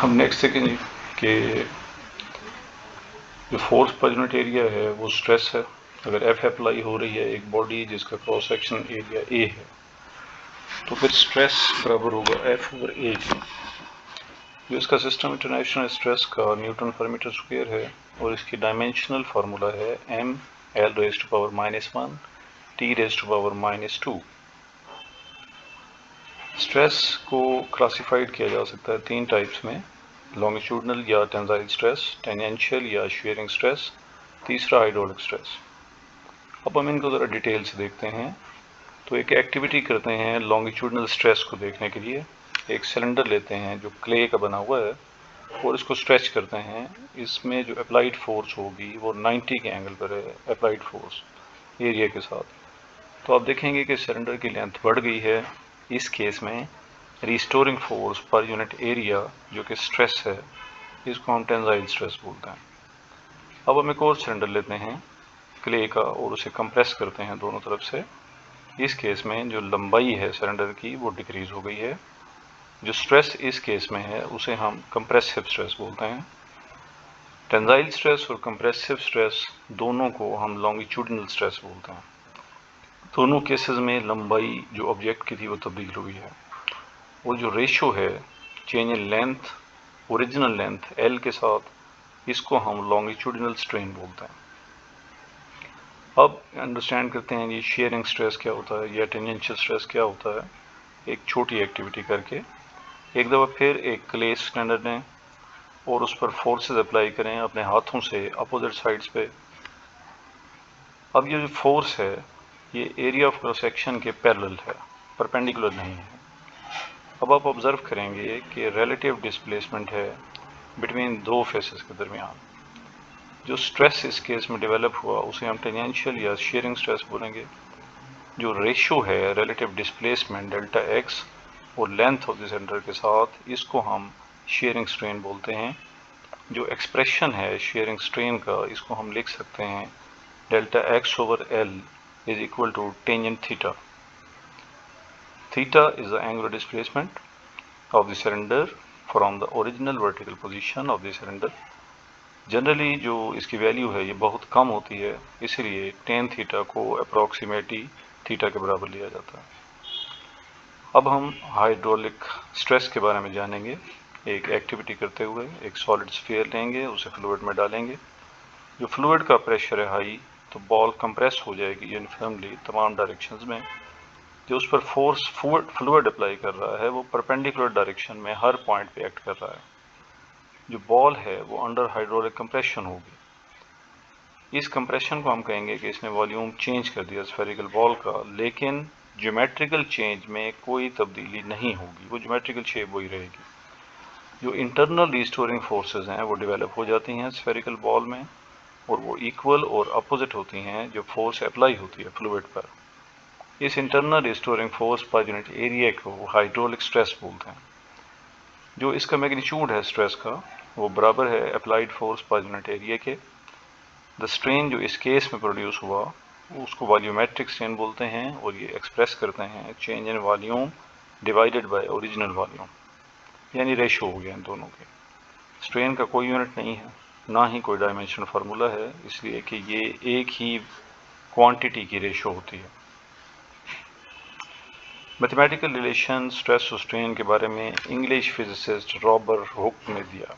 हम नेक्स्ट देखेंगे कि जो फोर्स पर यूनिट एरिया है वो स्ट्रेस है। अगर एफ अप्लाई हो रही है एक बॉडी जिसका क्रॉस सेक्शन एरिया ए है तो फिर स्ट्रेस बराबर होगा एफ ओवर ए के। जो इसका सिस्टम इंटरनेशनल स्ट्रेस का न्यूटन पर मीटर स्क्वायर है और इसकी डायमेंशनल फार्मूला है M L raise to power -1 T raise to power -2। Stress को क्लासिफाइड किया जा सकता है तीन टाइप्स में, लॉन्गिट्यूडनल या टेंसाइल स्ट्रेस, टेंजेंशियल या शीयरिंग स्ट्रेस, तीसरा हाइड्रोलिक स्ट्रेस। अब हम इनको ज़रा डिटेल से देखते हैं। तो एक एक्टिविटी करते हैं लॉन्गिट्यूडनल स्ट्रेस को देखने के लिए। एक सिलेंडर लेते हैं जो क्ले का बना हुआ है और इसको स्ट्रेच करते हैं। इसमें जो अप्लाइड फोर्स होगी वो 90 के एंगल पर है, अप्लाइड फोर्स एरिया के साथ। तो आप देखेंगे कि सिलेंडर की लेंथ बढ़ गई है। इस केस में restoring force per unit area जो कि स्ट्रेस है, इसको हम टेंसाइल स्ट्रेस बोलते हैं। अब हम एक और सिलेंडर लेते हैं क्ले का और उसे कंप्रेस करते हैं दोनों तरफ से। इस केस में जो लंबाई है सिलेंडर की वो डिक्रीज हो गई है। जो स्ट्रेस इस केस में है उसे हम कंप्रेसिव स्ट्रेस बोलते हैं। टेंसाइल स्ट्रेस और कंप्रेसिव स्ट्रेस दोनों को हम लॉन्गिट्यूडनल स्ट्रेस बोलते हैं। दोनों केसेस में लंबाई जो ऑब्जेक्ट की थी वो तब्दील हुई है और जो रेशो है change in length original length L के साथ, इसको हम लॉन्गिट्यूडनल स्ट्रेन बोलते हैं। अब अंडरस्टैंड करते हैं ये शेयरिंग स्ट्रेस क्या होता है या टेंजेंशियल स्ट्रेस क्या होता है, एक छोटी एक्टिविटी करके। एक दफ़ा फिर एक क्ले सिलेंडर लें और उस पर फोर्सेस अप्लाई करें अपने हाथों से अपोजिट साइड्स पे। अब ये जो फोर्स है ये एरिया ऑफ क्रॉस सेक्शन के पैरेलल है, परपेंडिकुलर नहीं है। अब आप ऑब्जर्व करेंगे कि रिलेटिव डिस्प्लेसमेंट है बिटवीन दो फेसेस के दरमियान। जो स्ट्रेस इस केस में डेवलप हुआ उसे हम टेंजेंशियल या शेयरिंग स्ट्रेस बोलेंगे। जो रेशो है रिलेटिव डिस्प्लेसमेंट डेल्टा एक्स और लेंथ ऑफ द सिलेंडर के साथ, इसको हम शेयरिंग स्ट्रेन बोलते हैं। जो एक्सप्रेशन है शेयरिंग स्ट्रेन का, इसको हम लिख सकते हैं delta X over L is equal to tangent theta. Theta is the angular displacement of the cylinder from the original vertical position of the cylinder. Generally जो इसकी वैल्यू है ये बहुत कम होती है, इसलिए tan थीटा को अप्रॉक्सीमेटली थीटा के बराबर लिया जाता है। अब हम हाइड्रोलिक स्ट्रेस के बारे में जानेंगे। एक एक्टिविटी करते हुए एक सॉलिड स्फीयर लेंगे, उसे फ्लूइड में डालेंगे। जो फ्लूइड का प्रेशर है हाई, तो बॉल कंप्रेस हो जाएगी यूनिफॉर्मली तमाम डायरेक्शंस में। जो उस पर फोर्स फ्लूइड अप्लाई कर रहा है वो परपेंडिकुलर डायरेक्शन में हर पॉइंट पे एक्ट कर रहा है। जो बॉल है वो अंडर हाइड्रोलिक कंप्रेशन होगी। इस कंप्रेशन को हम कहेंगे कि इसने वॉल्यूम चेंज कर दिया स्फेरिकल बॉल का, लेकिन ज्योमेट्रिकल चेंज में कोई तब्दीली नहीं होगी, वो ज्योमेट्रिकल शेप वही रहेगी। जो इंटरनल रिस्टोरिंग फोर्सेज हैं वो डेवलप हो जाती हैं स्फेरिकल बॉल में और वो इक्वल और अपोजिट होती हैं जो फोर्स अप्लाई होती है फ्लूइड पर। इस internal restoring force per unit area को हाइड्रोलिक स्ट्रेस बोलते हैं। जो इसका मैग्नीट्यूड है स्ट्रेस का वो बराबर है applied force per unit area के। द स्ट्रेन जो इस केस में प्रोड्यूस हुआ उसको वॉल्यूमेट्रिक स्ट्रेन बोलते हैं और ये एक्सप्रेस करते हैं change in volume divided by original volume, यानी रेशो हो गया इन दोनों के। स्ट्रेन का कोई यूनिट नहीं है, ना ही कोई डायमेंशन फार्मूला है, इसलिए कि ये एक ही क्वांटिटी की रेशो होती है। मैथमेटिकल रिलेशन स्ट्रेस और स्ट्रेन के बारे में इंग्लिश फिजिसिस्ट रॉबर्ट हुक ने दिया।